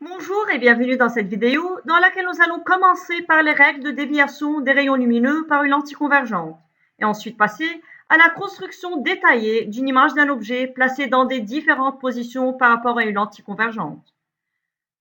Bonjour et bienvenue dans cette vidéo dans laquelle nous allons commencer par les règles de déviation des rayons lumineux par une lentille convergente et ensuite passer à la construction détaillée d'une image d'un objet placé dans des différentes positions par rapport à une lentille convergente.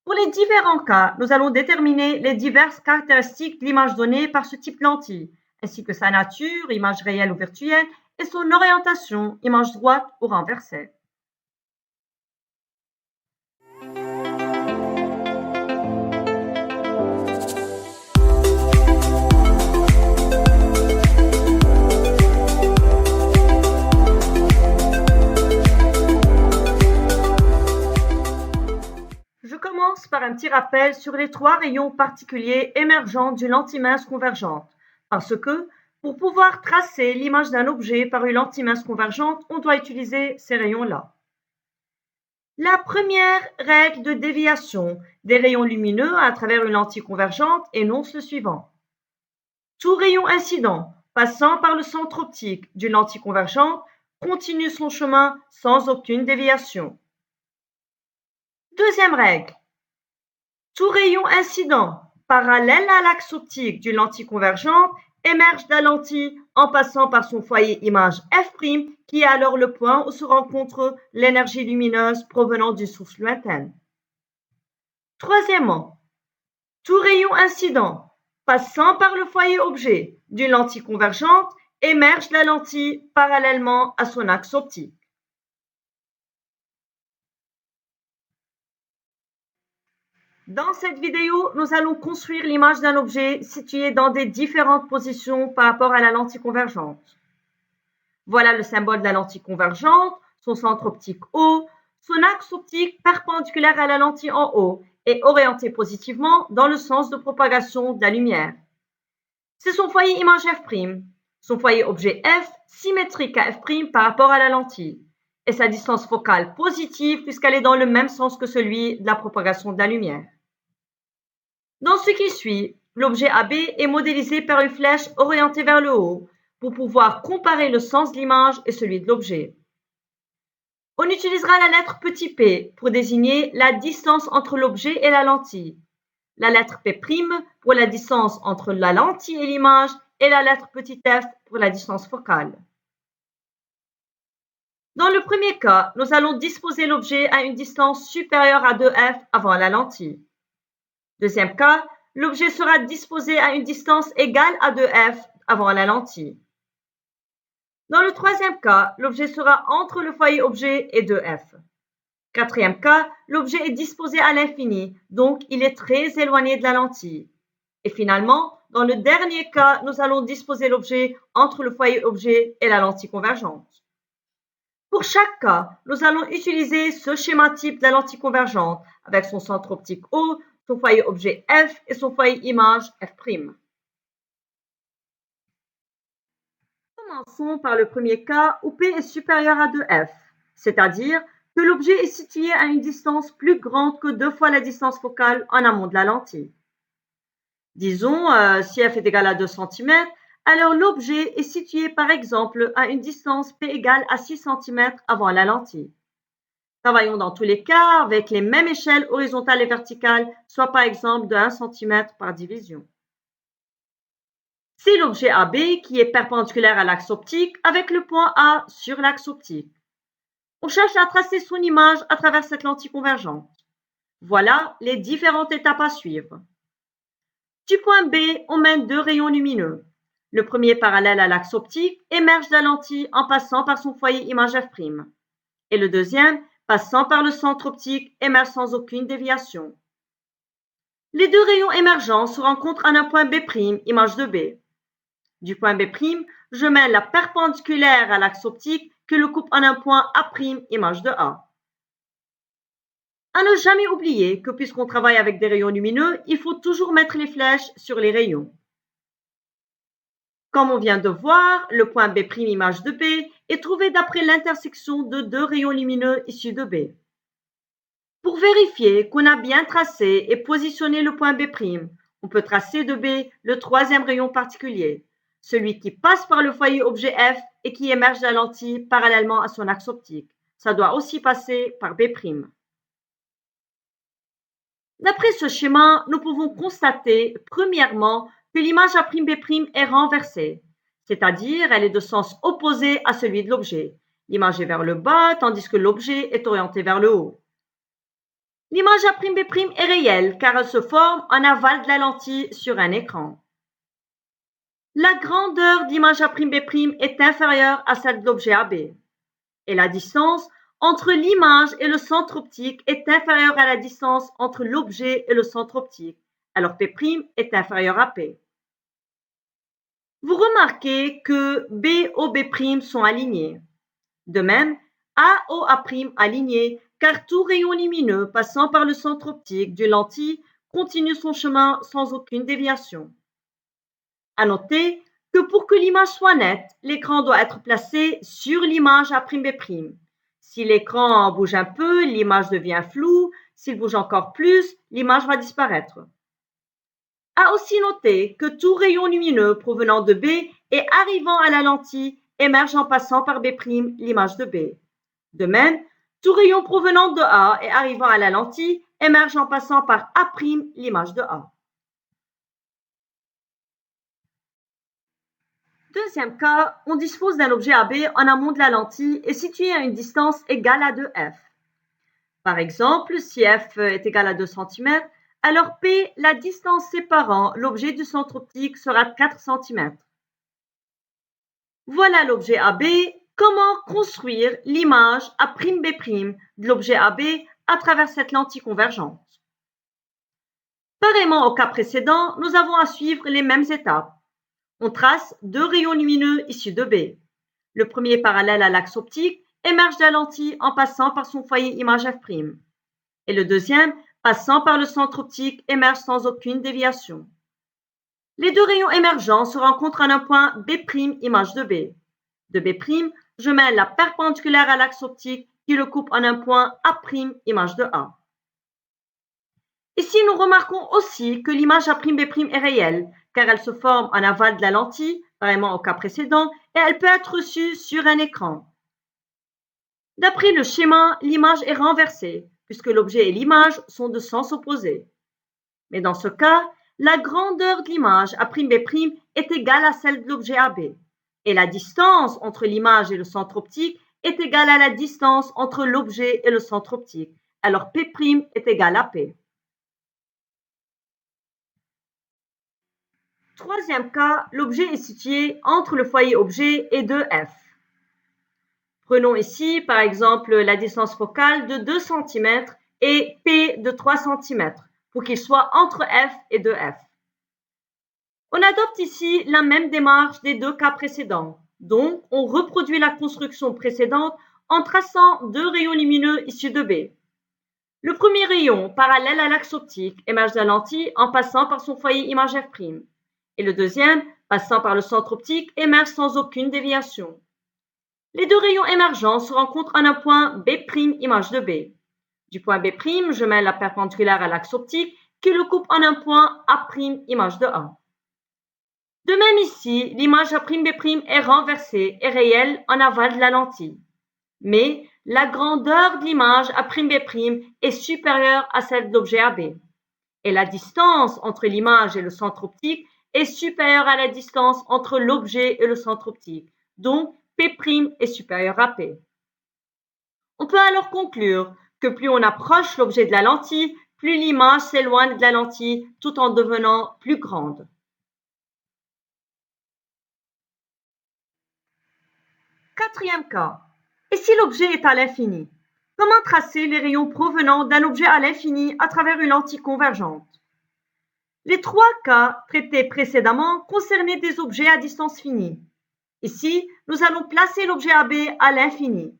Pour les différents cas, nous allons déterminer les diverses caractéristiques de l'image donnée par ce type de lentille, ainsi que sa nature, image réelle ou virtuelle, et son orientation, image droite ou renversée. Je commence par un petit rappel sur les trois rayons particuliers émergents d'une lentille mince convergente, parce que, pour pouvoir tracer l'image d'un objet par une lentille mince convergente, on doit utiliser ces rayons-là. La première règle de déviation des rayons lumineux à travers une lentille convergente énonce le suivant. Tout rayon incident passant par le centre optique d'une lentille convergente continue son chemin sans aucune déviation. Deuxième règle. Tout rayon incident parallèle à l'axe optique d'une lentille convergente émerge de la lentille en passant par son foyer image f', qui est alors le point où se rencontre l'énergie lumineuse provenant d'une source lointaine. Troisièmement, tout rayon incident passant par le foyer objet d'une lentille convergente émerge de la lentille parallèlement à son axe optique. Dans cette vidéo, nous allons construire l'image d'un objet situé dans des différentes positions par rapport à la lentille convergente. Voilà le symbole de la lentille convergente, son centre optique haut, son axe optique perpendiculaire à la lentille en haut et orienté positivement dans le sens de propagation de la lumière. C'est son foyer image f', son foyer objet f symétrique à f' par rapport à la lentille, et sa distance focale positive puisqu'elle est dans le même sens que celui de la propagation de la lumière. Dans ce qui suit, l'objet AB est modélisé par une flèche orientée vers le haut pour pouvoir comparer le sens de l'image et celui de l'objet. On utilisera la lettre petit p pour désigner la distance entre l'objet et la lentille, la lettre P' pour la distance entre la lentille et l'image et la lettre petit f pour la distance focale. Dans le premier cas, nous allons disposer l'objet à une distance supérieure à 2f avant la lentille. Deuxième cas, l'objet sera disposé à une distance égale à 2f avant la lentille. Dans le troisième cas, l'objet sera entre le foyer objet et 2f. Quatrième cas, l'objet est disposé à l'infini, donc il est très éloigné de la lentille. Et finalement, dans le dernier cas, nous allons disposer l'objet entre le foyer objet et la lentille convergente. Pour chaque cas, nous allons utiliser ce schéma type de la lentille convergente avec son centre optique haut, son foyer objet f et son foyer image f'. Commençons par le premier cas où P est supérieur à 2f, c'est-à-dire que l'objet est situé à une distance plus grande que 2 fois la distance focale en amont de la lentille. Disons, si f est égal à 2 cm, alors l'objet est situé par exemple à une distance P égale à 6 cm avant la lentille. Travaillons dans tous les cas avec les mêmes échelles horizontales et verticales, soit par exemple de 1 cm par division. C'est l'objet AB qui est perpendiculaire à l'axe optique avec le point A sur l'axe optique. On cherche à tracer son image à travers cette lentille convergente. Voilà les différentes étapes à suivre. Du point B, on mène deux rayons lumineux. Le premier parallèle à l'axe optique émerge de la lentille en passant par son foyer image f'. Et le deuxième, passant par le centre optique, émerge sans aucune déviation. Les deux rayons émergents se rencontrent à un point B', image de B. Du point B', je mène la perpendiculaire à l'axe optique que le coupe en un point A', image de A. À ne jamais oublier que puisqu'on travaille avec des rayons lumineux, il faut toujours mettre les flèches sur les rayons. Comme on vient de voir, le point B', image de B, est trouvé d'après l'intersection de deux rayons lumineux issus de B. Pour vérifier qu'on a bien tracé et positionné le point B', on peut tracer de B le troisième rayon particulier, celui qui passe par le foyer objet F et qui émerge de la lentille parallèlement à son axe optique. Ça doit aussi passer par B'. D'après ce schéma, nous pouvons constater, premièrement, que l'image A'B' est renversée, c'est-à-dire elle est de sens opposé à celui de l'objet. L'image est vers le bas, tandis que l'objet est orienté vers le haut. L'image A'B' est réelle car elle se forme en aval de la lentille sur un écran. La grandeur de l'image A'B' est inférieure à celle de l'objet AB, et la distance entre l'image et le centre optique est inférieure à la distance entre l'objet et le centre optique, alors P' est inférieur à P. Vous remarquez que BOB' sont alignés. De même, AOA' aligné, car tout rayon lumineux passant par le centre optique d'une lentille continue son chemin sans aucune déviation. À noter que pour que l'image soit nette, l'écran doit être placé sur l'image A'B'. Si l'écran bouge un peu, l'image devient floue. S'il bouge encore plus, l'image va disparaître. À aussi noter que tout rayon lumineux provenant de B et arrivant à la lentille émerge en passant par B', l'image de B. De même, tout rayon provenant de A et arrivant à la lentille émerge en passant par A', l'image de A. Deuxième cas, on dispose d'un objet AB en amont de la lentille et situé à une distance égale à 2f. Par exemple, si f est égal à 2 cm, alors P, la distance séparant l'objet du centre optique, sera de 4 cm. Voilà l'objet AB. Comment construire l'image A'B' de l'objet AB à travers cette lentille convergente? Pareillement au cas précédent, nous avons à suivre les mêmes étapes. On trace deux rayons lumineux issus de B. Le premier parallèle à l'axe optique émerge de la lentille en passant par son foyer image f'. Et le deuxième, passant par le centre optique, émerge sans aucune déviation. Les deux rayons émergents se rencontrent en un point B', image de B. De B', je mets la perpendiculaire à l'axe optique qui le coupe en un point A', image de A. Ici, nous remarquons aussi que l'image A'B' est réelle, car elle se forme en aval de la lentille, pareillement au cas précédent, et elle peut être reçue sur un écran. D'après le schéma, l'image est renversée, puisque l'objet et l'image sont de sens opposés. Mais dans ce cas, la grandeur de l'image A'B' est égale à celle de l'objet AB, et la distance entre l'image et le centre optique est égale à la distance entre l'objet et le centre optique. Alors P' est égal à P. Troisième cas, l'objet est situé entre le foyer objet et 2f. Prenons ici, par exemple, la distance focale de 2 cm et P de 3 cm pour qu'il soit entre f et 2f. On adopte ici la même démarche des deux cas précédents. Donc, on reproduit la construction précédente en traçant deux rayons lumineux issus de B. Le premier rayon, parallèle à l'axe optique, émerge de la lentille en passant par son foyer image f'. Et le deuxième, passant par le centre optique, émerge sans aucune déviation. Les deux rayons émergents se rencontrent en un point B', image de B. Du point B', je mets la perpendiculaire à l'axe optique qui le coupe en un point A', image de A. De même ici, l'image A'B' est renversée et réelle en aval de la lentille. Mais la grandeur de l'image A'B' est supérieure à celle de l'objet AB. Et la distance entre l'image et le centre optique est supérieure à la distance entre l'objet et le centre optique. Donc, P' est supérieur à P. On peut alors conclure que plus on approche l'objet de la lentille, plus l'image s'éloigne de la lentille tout en devenant plus grande. Quatrième cas. Et si l'objet est à l'infini? Comment tracer les rayons provenant d'un objet à l'infini à travers une lentille convergente? Les trois cas traités précédemment concernaient des objets à distance finie. Ici, nous allons placer l'objet AB à l'infini.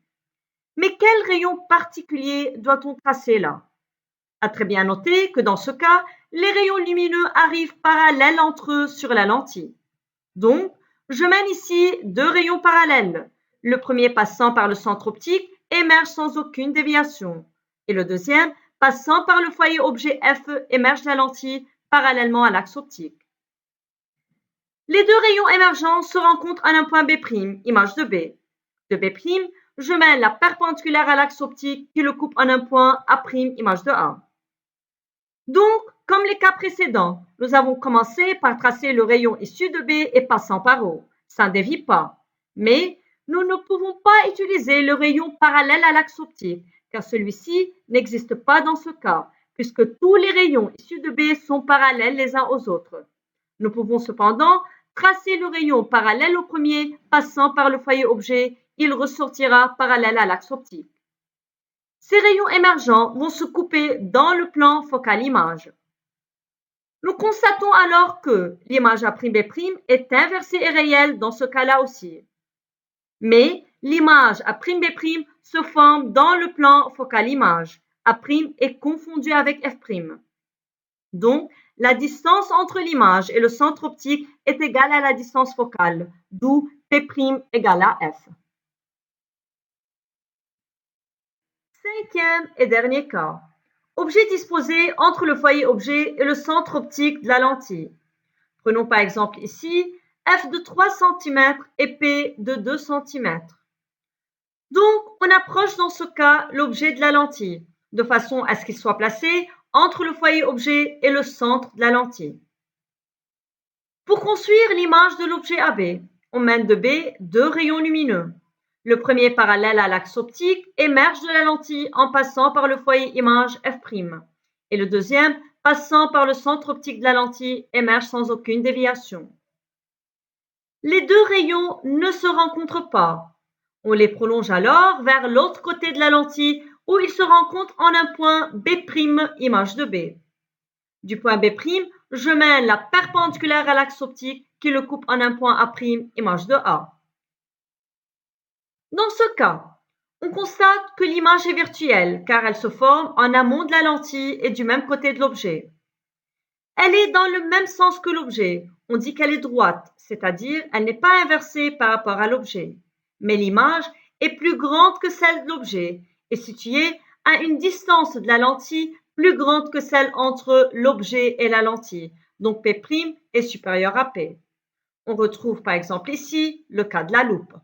Mais quel rayon particulier doit-on tracer là? À très bien noter que dans ce cas, les rayons lumineux arrivent parallèles entre eux sur la lentille. Donc, je mène ici deux rayons parallèles. Le premier passant par le centre optique émerge sans aucune déviation. Et le deuxième, passant par le foyer objet F, émerge de la lentille parallèlement à l'axe optique. Les deux rayons émergents se rencontrent en un point B', image de B. De B', je mets la perpendiculaire à l'axe optique qui le coupe en un point A', image de A. Donc, comme les cas précédents, nous avons commencé par tracer le rayon issu de B et passant par O. Ça ne dévie pas. Mais nous ne pouvons pas utiliser le rayon parallèle à l'axe optique, car celui-ci n'existe pas dans ce cas, puisque tous les rayons issus de B sont parallèles les uns aux autres. Nous pouvons cependant tracer le rayon parallèle au premier, passant par le foyer objet, il ressortira parallèle à l'axe optique. Ces rayons émergents vont se couper dans le plan focal image. Nous constatons alors que l'image A'B' est inversée et réelle dans ce cas-là aussi. Mais l'image A'B' se forme dans le plan focal image. A' est confondu avec F'. Donc, la distance entre l'image et le centre optique est égale à la distance focale, d'où P' égale à F. Cinquième et dernier cas. Objet disposé entre le foyer objet et le centre optique de la lentille. Prenons par exemple ici F de 3 cm et P de 2 cm. Donc, on approche dans ce cas l'objet de la lentille, de façon à ce qu'il soit placé entre le foyer objet et le centre de la lentille. Pour construire l'image de l'objet AB, on mène de B deux rayons lumineux. Le premier parallèle à l'axe optique émerge de la lentille en passant par le foyer image F'. Et le deuxième, passant par le centre optique de la lentille, émerge sans aucune déviation. Les deux rayons ne se rencontrent pas. On les prolonge alors vers l'autre côté de la lentille où ils se rencontrent en un point B', image de B. Du point B', je mène la perpendiculaire à l'axe optique qui le coupe en un point A', image de A. Dans ce cas, on constate que l'image est virtuelle car elle se forme en amont de la lentille et du même côté de l'objet. Elle est dans le même sens que l'objet. On dit qu'elle est droite, c'est-à-dire elle n'est pas inversée par rapport à l'objet. Mais l'image est plus grande que celle de l'objet et située à une distance de la lentille plus grande que celle entre l'objet et la lentille. Donc P' est supérieur à P. On retrouve par exemple ici le cas de la loupe.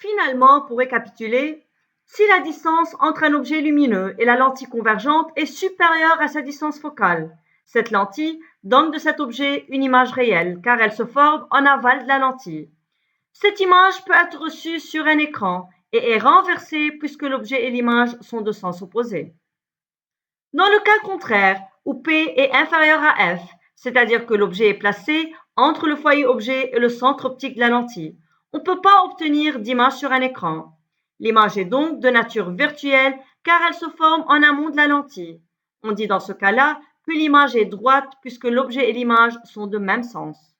Finalement, pour récapituler, si la distance entre un objet lumineux et la lentille convergente est supérieure à sa distance focale, cette lentille donne de cet objet une image réelle car elle se forme en aval de la lentille. Cette image peut être reçue sur un écran et est renversée puisque l'objet et l'image sont de sens opposés. Dans le cas contraire, où P est inférieur à F, c'est-à-dire que l'objet est placé entre le foyer objet et le centre optique de la lentille, on ne peut pas obtenir d'image sur un écran. L'image est donc de nature virtuelle car elle se forme en amont de la lentille. On dit dans ce cas-là que l'image est droite puisque l'objet et l'image sont de même sens.